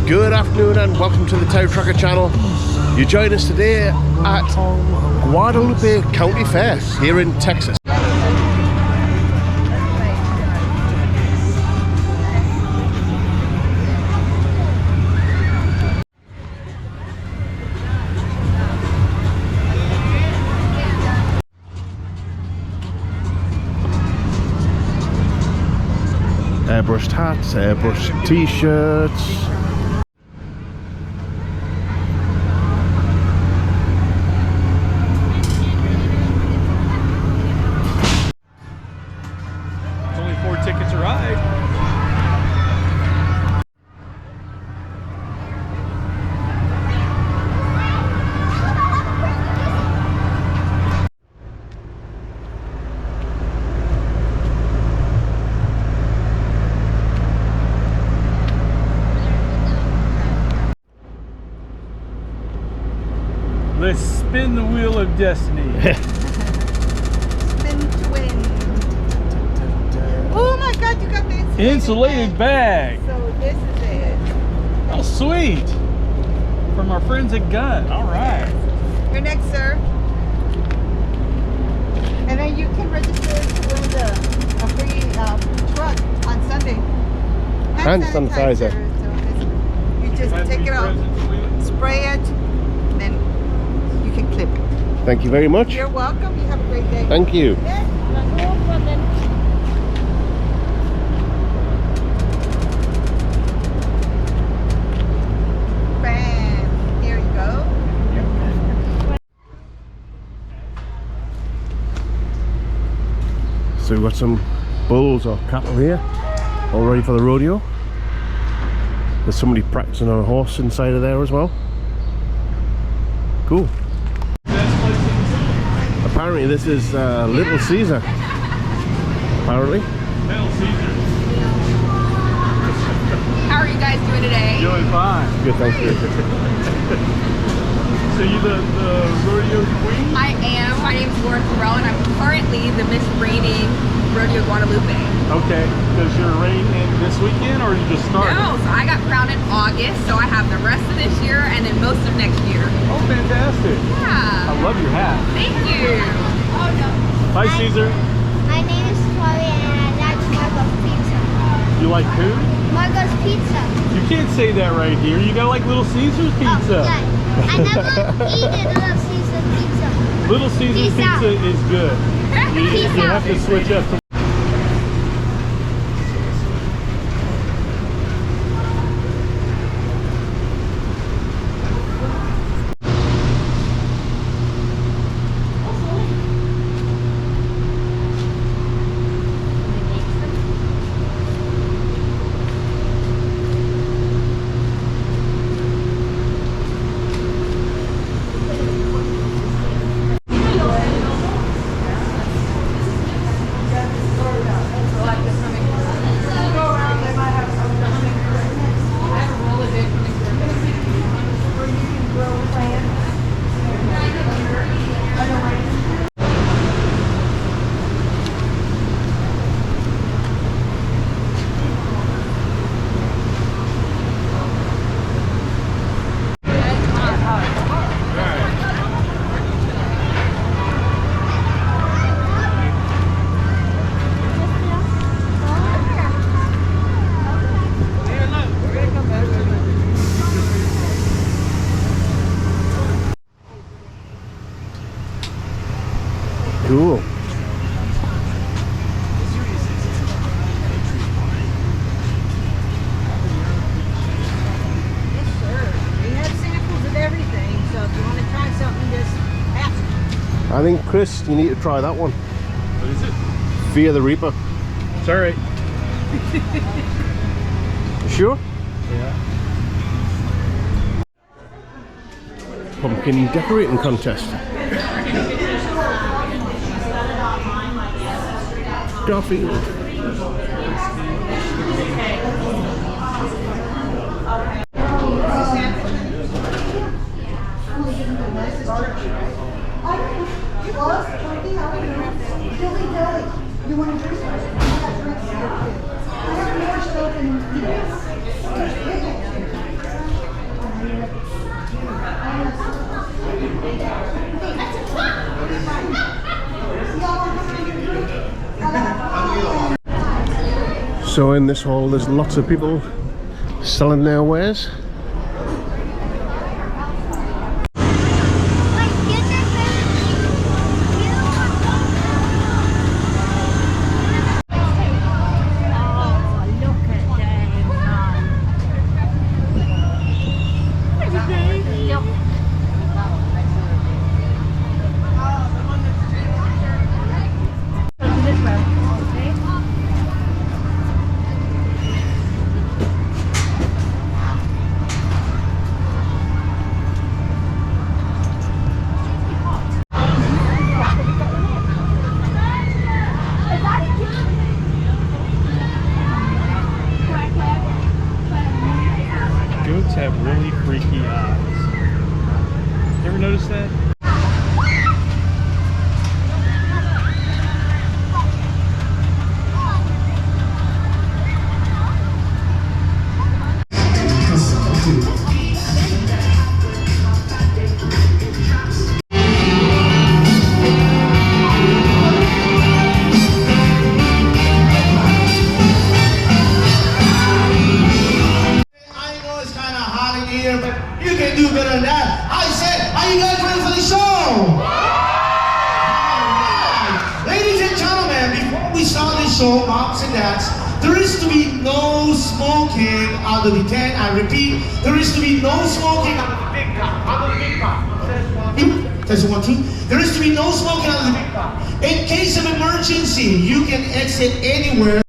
Good afternoon and welcome to the TerryTracker channel. You join us today at Guadalupe County Fair here in Texas. Airbrushed hats, airbrushed t-shirts. It's only 4 tickets a ride. Let's spin the wheel of destiny. Spin twin. Oh my God, you got the Insulated bag. So this is it. Oh, sweet. From our friends at Gun. All right. You're next, sir. And then you can register to win a free truck on Sunday. Hand sanitizer. So you just take it off, spray it, and then you can clip it. Thank you very much. You're welcome. You have a great day. Thank you. Bam. Here you go. So we've got some bulls or cattle here, all ready for the rodeo. There's somebody practicing on a horse inside of there as well. Cool. Apparently this is Little Caesar. Apparently. Little Caesar. How are you guys doing today? Doing fine. Good, thank you. So you the rodeo queen? I am. My name's Laura Farrell, and I'm currently the Miss Reigning Rodeo Guadalupe. Okay. Does your reign end this weekend or you just started? No, so I got crowned in August, so I have the rest of this year and then most of next year. Oh, fantastic. I Yeah. love your hat. Thank you. Oh no. Hi, Caesar. My name is Chloe and I like Margot's Pizza. You like who? Margot's Pizza. You can't say that right here. You gotta like Little Caesar's pizza. Oh, yeah. I never eaten Little Caesar pizza. Little Caesar's Peace out. pizza is good. You Peace have out. to switch up to Cool. Yes, sir. We have samples of everything, so if you want to try something, just ask. I think, Chris, you need to try that one. what is it? Fear the Reaper. It's alright. Sure? Yeah. Pumpkin decorating contest. Garfield. You want to drink? I have drinks here. I have more stuff in here. So in this hall there's lots of people selling their wares. Goats have really freaky eyes. You ever notice that? You can do better than that. I said, are you guys ready for the show? Ladies and gentlemen, before we start the show, moms and dads, there is to be no smoking under the tent. I repeat, there is to be no smoking under the big top. Under the big top. Test 1, 2. There is to be no smoking under the big top. In case of emergency, you can exit anywhere.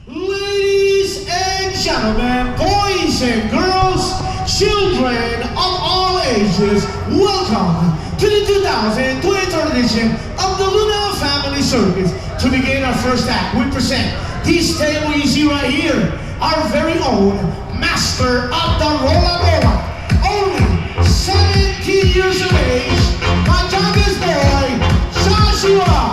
Ladies and gentlemen, boys and girls, children of all ages, welcome to the 2023 edition of the Luna Family Circus. To begin our first act, we present this table you see right here, our very own master of the Rola Rola. Only 17 years of age, my youngest boy, Joshua.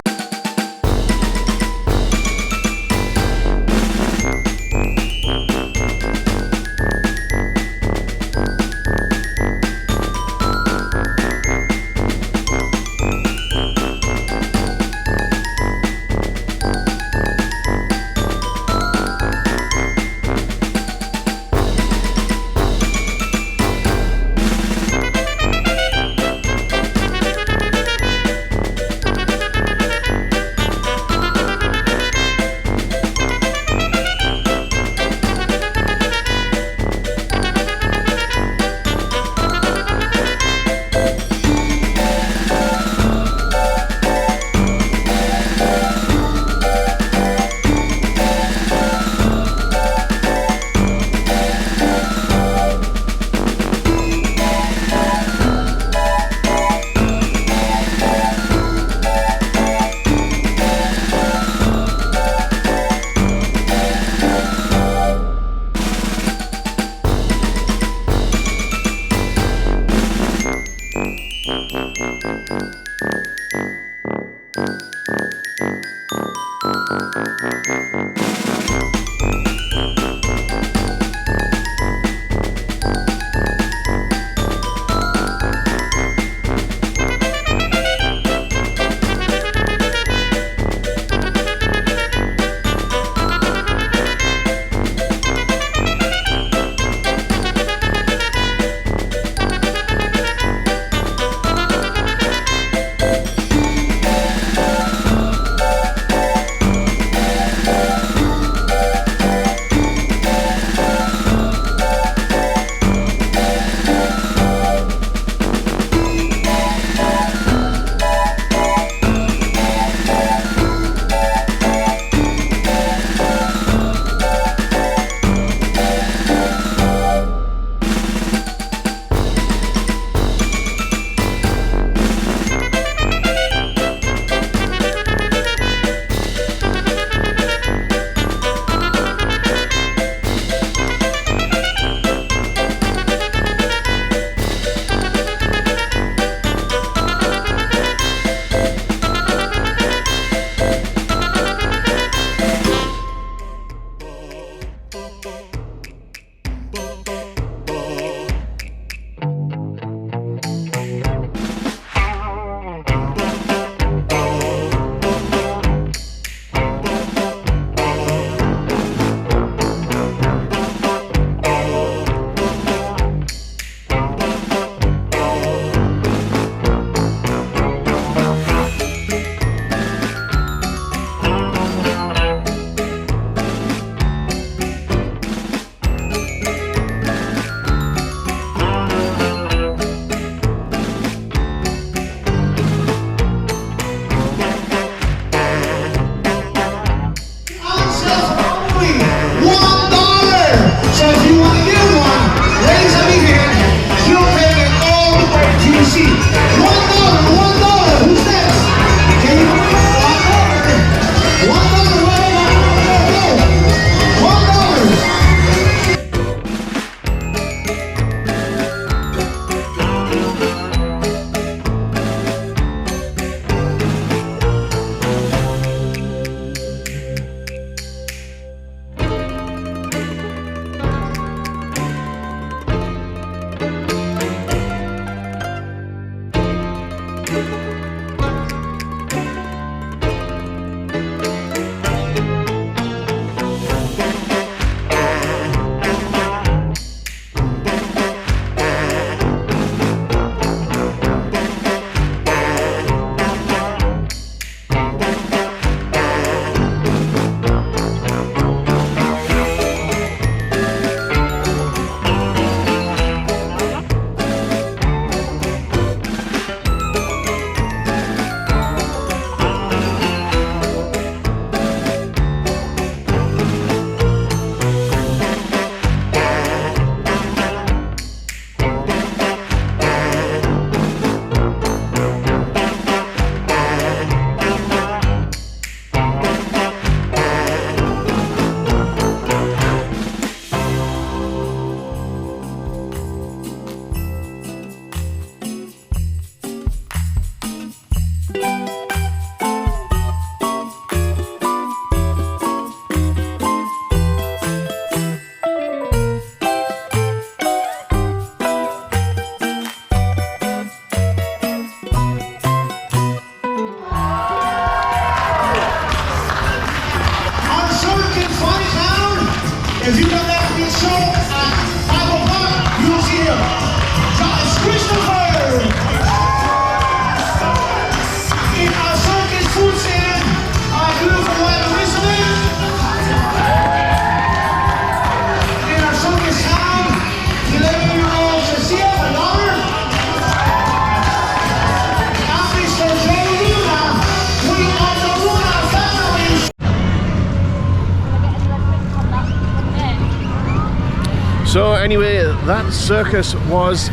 So anyway, that circus was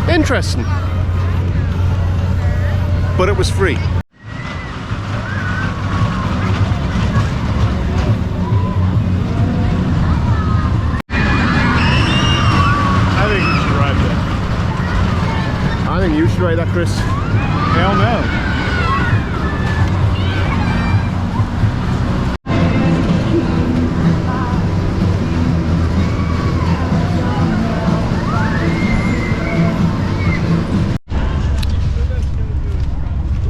interesting, but it was free. I think you should ride that. I think you should ride that, Chris. Hell no.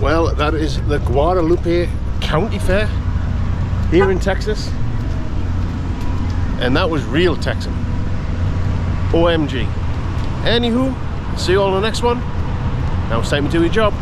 Well, that is the Guadalupe County Fair here in Texas. And that was real Texan. OMG. Anywho, see you all on the next one. Now it's time to do your job.